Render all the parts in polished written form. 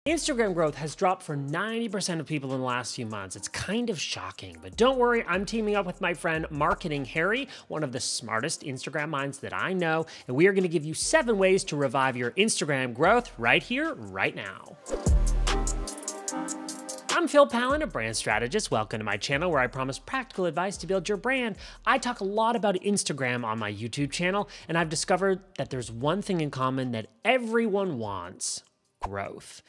Instagram growth has dropped for 90% of people in the last few months. It's kind of shocking, but don't worry, I'm teaming up with my friend Marketing Harry, one of the smartest Instagram minds that I know, and we are going to give you 7 ways to revive your Instagram growth right here, right now. I'm Pallen, a brand strategist. Welcome to my channel where I promise practical advice to build your brand. I talk a lot about Instagram on my YouTube channel, and I've discovered that there's one thing in common that everyone wants: growth.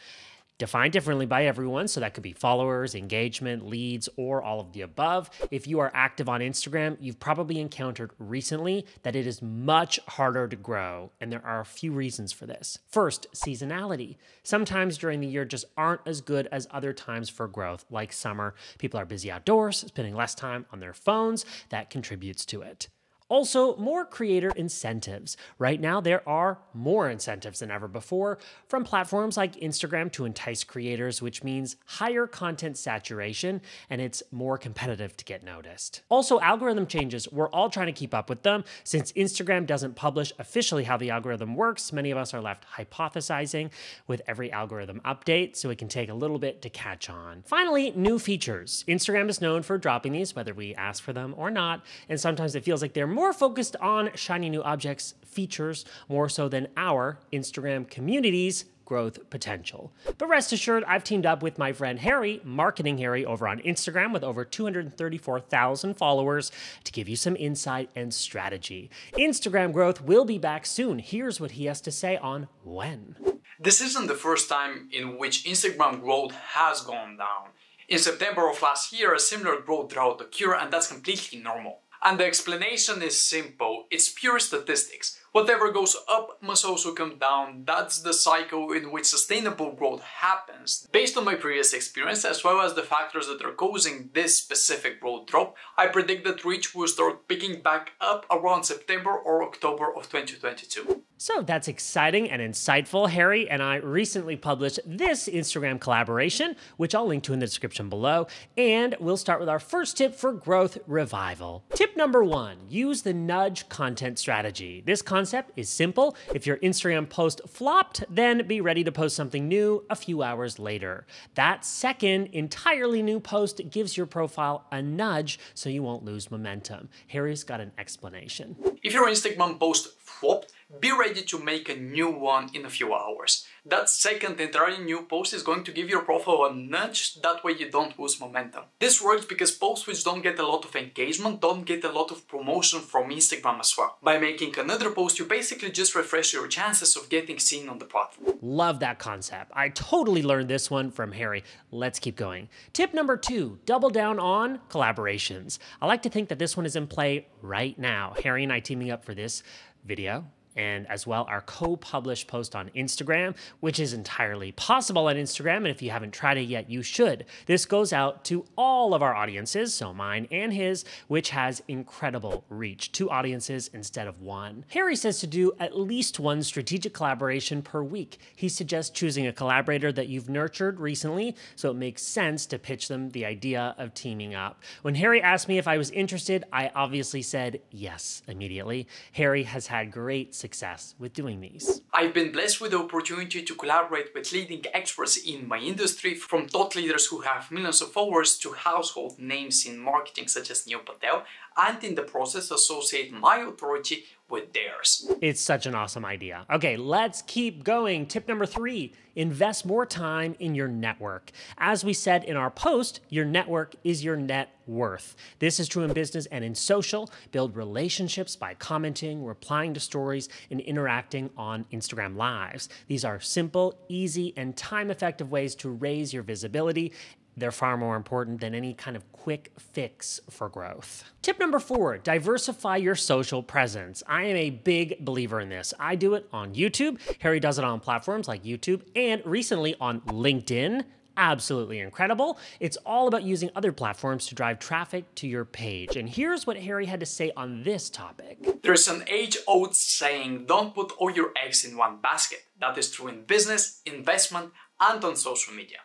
Defined differently by everyone, so that could be followers, engagement, leads, or all of the above. If you are active on Instagram, you've probably encountered recently that it is much harder to grow, and there are a few reasons for this. First, seasonality. Sometimes during the year just aren't as good as other times for growth, like summer. People are busy outdoors, spending less time on their phones. That contributes to it. Also, more creator incentives. Right now, there are more incentives than ever before from platforms like Instagram to entice creators, which means higher content saturation, and it's more competitive to get noticed. Also, algorithm changes. We're all trying to keep up with them. Since Instagram doesn't publish officially how the algorithm works, many of us are left hypothesizing with every algorithm update, so it can take a little bit to catch on. Finally, new features. Instagram is known for dropping these, whether we ask for them or not, and sometimes it feels like they're more focused on shiny new objects, features, more so than our Instagram community's growth potential. But rest assured, I've teamed up with my friend Harry, Marketing Harry, over on Instagram with over 234,000 followers to give you some insight and strategy. Instagram growth will be back soon. Here's what he has to say on when. This isn't the first time in which Instagram growth has gone down. In September of last year, a similar growth drought occurred, and that's completely normal. And the explanation is simple, it's pure statistics. Whatever goes up must also come down. That's the cycle in which sustainable growth happens. Based on my previous experience, as well as the factors that are causing this specific growth drop, I predict that reach will start picking back up around September or October of 2022. So that's exciting and insightful. Harry and I recently published this Instagram collaboration, which I'll link to in the description below. And we'll start with our first tip for growth revival. Tip number 1, use the nudge content strategy. This concept is simple. If your Instagram post flopped, then be ready to post something new a few hours later. That second entirely new post gives your profile a nudge so you won't lose momentum. Harry's got an explanation. If your Instagram post flopped, be ready to make a new one in a few hours. That second entirely new post is going to give your profile a nudge, that way you don't lose momentum. This works because posts which don't get a lot of engagement don't get a lot of promotion from Instagram as well. By making another post, you basically just refresh your chances of getting seen on the platform. Love that concept. I totally learned this one from Harry. Let's keep going. Tip number 2, double down on collaborations. I like to think that this one is in play right now. Harry and I teaming up for this video, and as well our co-published post on Instagram, which is entirely possible on Instagram, and if you haven't tried it yet, you should. This goes out to all of our audiences, so mine and his, which has incredible reach. 2 audiences instead of 1. Harry says to do at least 1 strategic collaboration per week. He suggests choosing a collaborator that you've nurtured recently, so it makes sense to pitch them the idea of teaming up. When Harry asked me if I was interested, I obviously said yes immediately. Harry has had great success with doing these. I've been blessed with the opportunity to collaborate with leading experts in my industry, from thought leaders who have millions of followers to household names in marketing such as Neil Patel, and in the process associate my authority with theirs. It's such an awesome idea. Okay, let's keep going. Tip number 3, invest more time in your network. As we said in our post, your network is your net worth. This is true in business and in social. Build relationships by commenting, replying to stories, and interacting on Instagram Lives. These are simple, easy, and time-effective ways to raise your visibility. They're far more important than any kind of quick fix for growth. Tip number 4, diversify your social presence. I am a big believer in this. I do it on YouTube. Harry does it on platforms like YouTube and recently on LinkedIn. Absolutely incredible. It's all about using other platforms to drive traffic to your page. And here's what Harry had to say on this topic. There's an age-old saying, don't put all your eggs in one basket. That is true in business, investment, and on social media.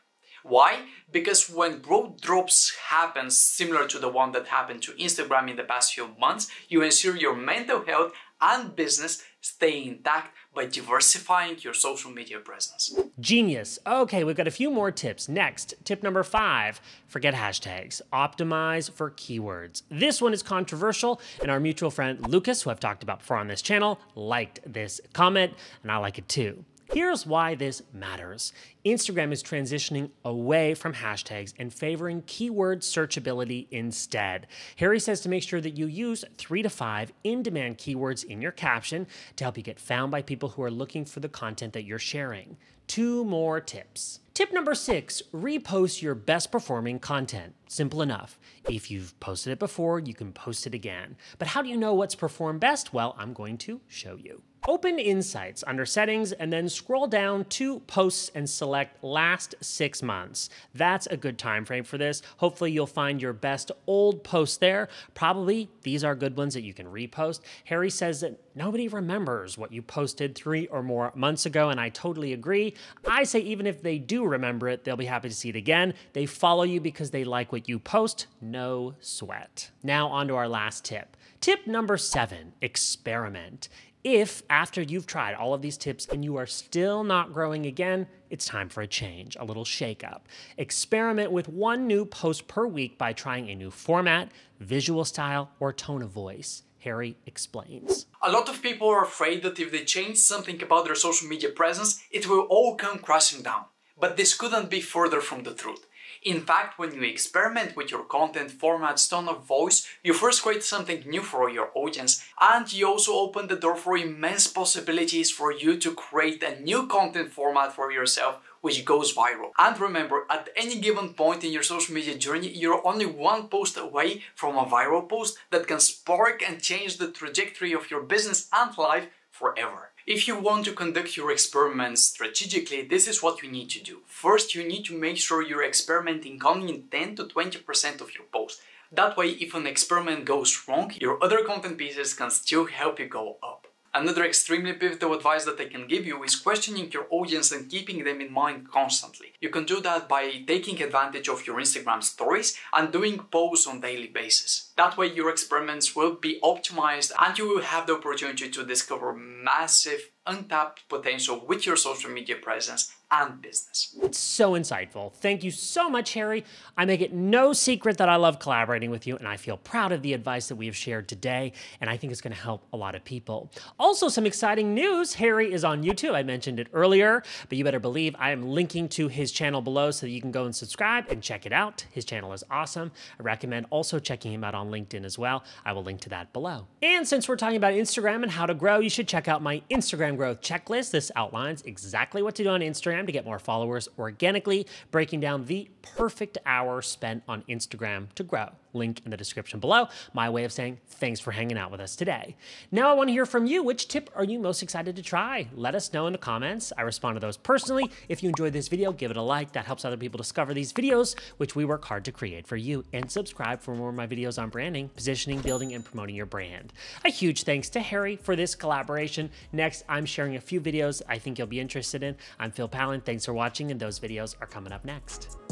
Why? Because when growth drops happens similar to the one that happened to Instagram in the past few months, you ensure your mental health and business stay intact by diversifying your social media presence. Genius. Okay, we've got a few more tips. Next, tip number 5, forget hashtags. Optimize for keywords. This one is controversial, and our mutual friend Lucas, who I've talked about before on this channel, liked this comment, and I like it too. Here's why this matters. Instagram is transitioning away from hashtags and favoring keyword searchability instead. Harry says to make sure that you use 3 to 5 in-demand keywords in your caption to help you get found by people who are looking for the content that you're sharing. 2 more tips. Tip number 6, repost your best performing content. Simple enough. If you've posted it before, you can post it again. But how do you know what's performed best? Well, I'm going to show you. Open Insights under Settings and then scroll down to Posts and select Last 6 months. That's a good time frame for this. Hopefully you'll find your best old posts there. Probably these are good ones that you can repost. Harry says that nobody remembers what you posted 3 or more months ago, and I totally agree. I say even if they do remember it, they'll be happy to see it again. They follow you because they like what you post. No sweat. Now on to our last tip. Tip number 7, experiment. If, after you've tried all of these tips and you are still not growing again, it's time for a change, a little shakeup. Experiment with 1 new post per week by trying a new format, visual style, or tone of voice. Harry explains. A lot of people are afraid that if they change something about their social media presence, it will all come crashing down. But this couldn't be further from the truth. In fact, when you experiment with your content formats, tone of voice, you first create something new for your audience, and you also open the door for immense possibilities for you to create a new content format for yourself which goes viral. And remember, at any given point in your social media journey, you're only 1 post away from a viral post that can spark and change the trajectory of your business and life forever. If you want to conduct your experiments strategically, this is what you need to do. First, you need to make sure you're experimenting only in 10 to 20% of your posts. That way, if an experiment goes wrong, your other content pieces can still help you go up. Another extremely pivotal advice that I can give you is questioning your audience and keeping them in mind constantly. You can do that by taking advantage of your Instagram stories and doing posts on a daily basis. That way your experiments will be optimized and you will have the opportunity to discover massive untapped potential with your social media presence and business. It's so insightful. Thank you so much, Harry. I make it no secret that I love collaborating with you, and I feel proud of the advice that we have shared today, and I think it's going to help a lot of people. Also, some exciting news. Harry is on YouTube. I mentioned it earlier, but you better believe I am linking to his channel below so that you can go and subscribe and check it out. His channel is awesome. I recommend also checking him out on LinkedIn as well. I will link to that below. And since we're talking about Instagram and how to grow, you should check out my Instagram growth checklist. This outlines exactly what to do on Instagram to get more followers organically, breaking down the perfect hour spent on Instagram to grow. Link in the description below. My way of saying thanks for hanging out with us today. Now I want to hear from you. Which tip are you most excited to try? Let us know in the comments. I respond to those personally. If you enjoyed this video, give it a like. That helps other people discover these videos, which we work hard to create for you. And subscribe for more of my videos on branding, positioning, building, and promoting your brand. A huge thanks to Harry for this collaboration. Next, I'm sharing a few videos I think you'll be interested in. I'm Pallen. Thanks for watching, and those videos are coming up next.